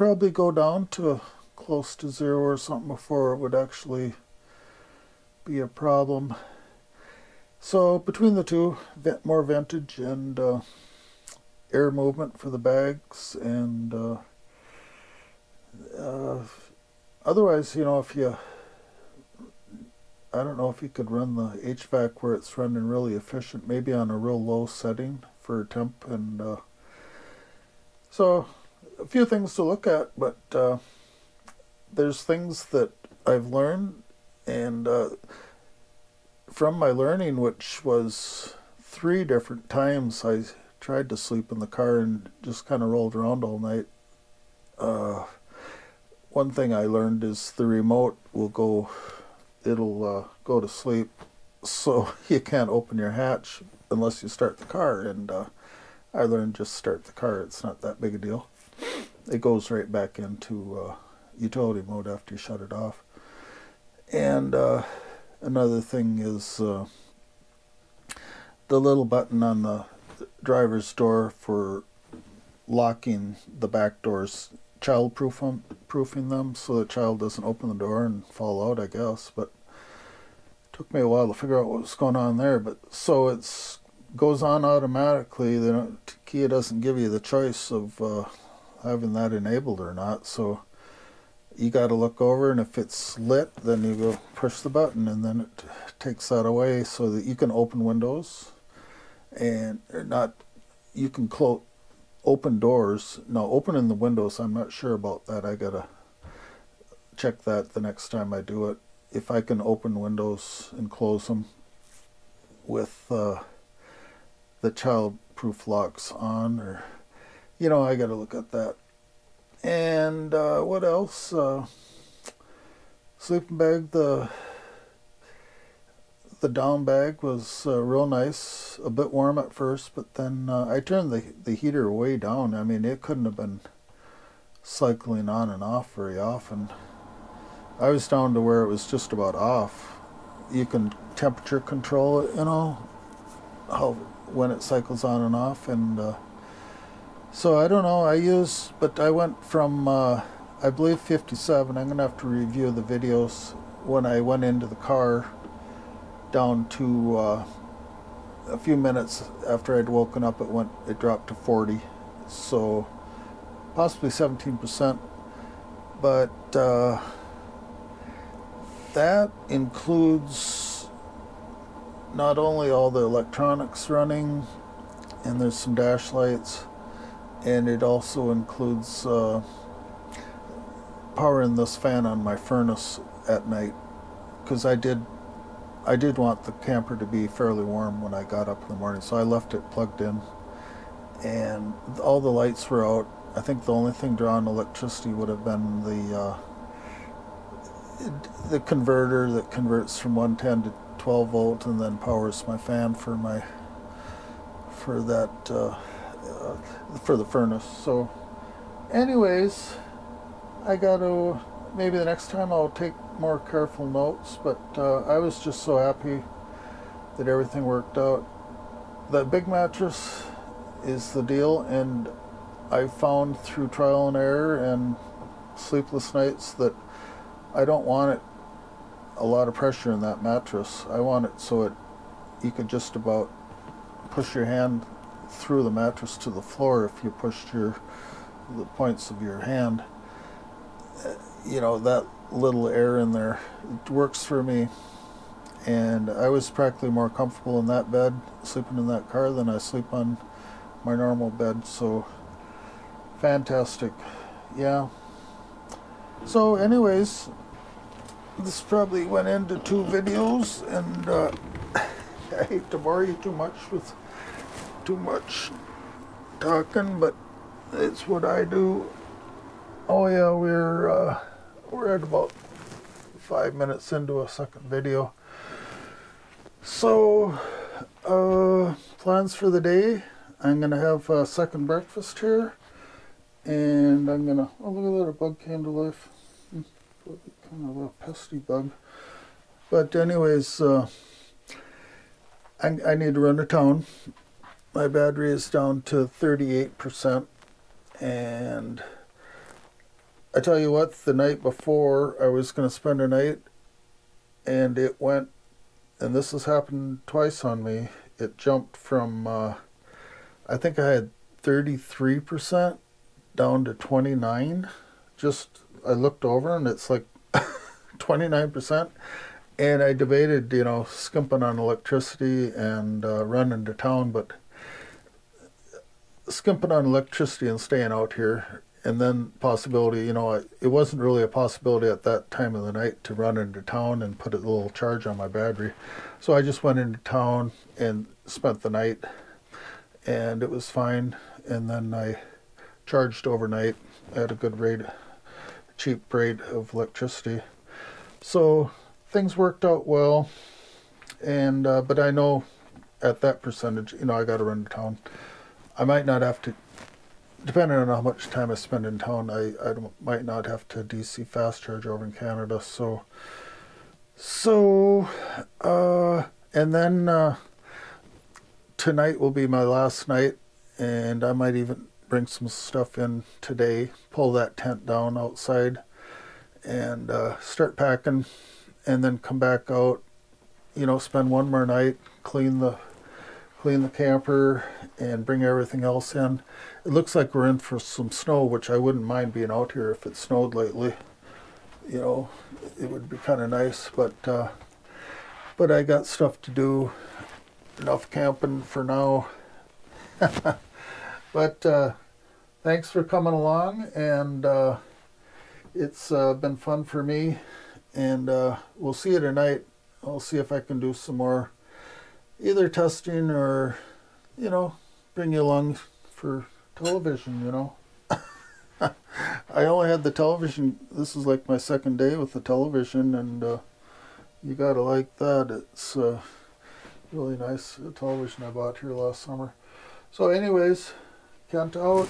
probably go down to close to 0 or something before it would actually be a problem. So between the two, more ventage and air movement for the bags, and otherwise, you know, if you, I don't know if you could run the HVAC where it's running really efficient, maybe on a real low setting for temp, and so a few things to look at, but there's things that I've learned, and from my learning, which was 3 different times I tried to sleep in the car and just kind of rolled around all night. One thing I learned is the remote will go, it'll go to sleep, so you can't open your hatch unless you start the car, and I learned just start the car, it's not that big a deal. It goes right back into utility mode after you shut it off. And another thing is the little button on the driver's door for locking the back doors, child-proofing them so the child doesn't open the door and fall out, I guess. But it took me a while to figure out what was going on there. But so it's goes on automatically. The Kia doesn't give you the choice of having that enabled or not. So you got to look over, and if it's lit, then you go push the button, and then it takes that away so that you can open windows, and not, you can close, open doors. Now, opening the windows, I'm not sure about that. I gotta check that the next time I do it. If I can open windows and close them with the child-proof locks on, or, you know, I gotta look at that. And what else? Sleeping bag, the down bag was real nice, a bit warm at first, but then I turned the heater way down. I mean, it couldn't have been cycling on and off very often. I was down to where it was just about off. You can temperature control it, you know, when it cycles on and off, and so I don't know, but I went from, I believe 57, I'm going to have to review the videos, when I went into the car, down to a few minutes after I'd woken up, it dropped to 40, so possibly 17%, but that includes not only all the electronics running, and there's some dash lights, and it also includes powering this fan on my furnace at night, because I did want the camper to be fairly warm when I got up in the morning, so I left it plugged in, and all the lights were out. I think the only thing drawing electricity would have been the converter that converts from 110 to 12 volt and then powers my fan for the furnace. So anyways, I gotta, maybe the next time I'll take more careful notes, but I was just so happy that everything worked out. That big mattress is the deal, and I found through trial and error and sleepless nights that I don't want it a lot of pressure in that mattress. I want it so you could just about push your hand through the mattress to the floor if you pushed the points of your hand. You know, that little air in there, it works for me, and I was practically more comfortable in that bed sleeping in that car than I sleep on my normal bed. So fantastic. Yeah, so anyways, this probably went into 2 videos, and I hate to bore you too much with too much talking, but it's what I do. Oh yeah, we're at about 5 minutes into a second video. So plans for the day, I'm gonna have a second breakfast here, and I'm gonna, oh look at that, a bug came to life. Kind of a pesky bug. But anyways, I need to run to town. My battery is down to 38%, and I tell you what, the night before I was going to spend a night, and it went, and this has happened twice on me. It jumped from, I think I had 33% down to 29. Just, I looked over and it's like 29%. And I debated, you know, skimping on electricity and running to town, but skimping on electricity and staying out here, and then possibility, you know, it wasn't really a possibility at that time of the night to run into town and put a little charge on my battery. So I just went into town and spent the night, and it was fine. And then I charged overnight at a good rate, cheap rate of electricity. So things worked out well, and but I know at that percentage, you know, I got to run to town. I might not have to, depending on how much time I spend in town, I might not have to DC fast charge over in Canada. And then tonight will be my last night, and I might even bring some stuff in today, pull that tent down outside, and start packing, and then come back out, you know, spend one more night, clean the camper, and bring everything else in. It looks like we're in for some snow, which I wouldn't mind being out here if it snowed lately. You know, it would be kind of nice, but I got stuff to do. Enough camping for now. But thanks for coming along, and it's been fun for me, and we'll see you tonight. I'll see if I can do some more either testing or, you know, bring you along for television, you know. I only had the television, this is like my second day with the television, and you gotta like that. It's really nice television I bought here last summer. So anyways, Kent out.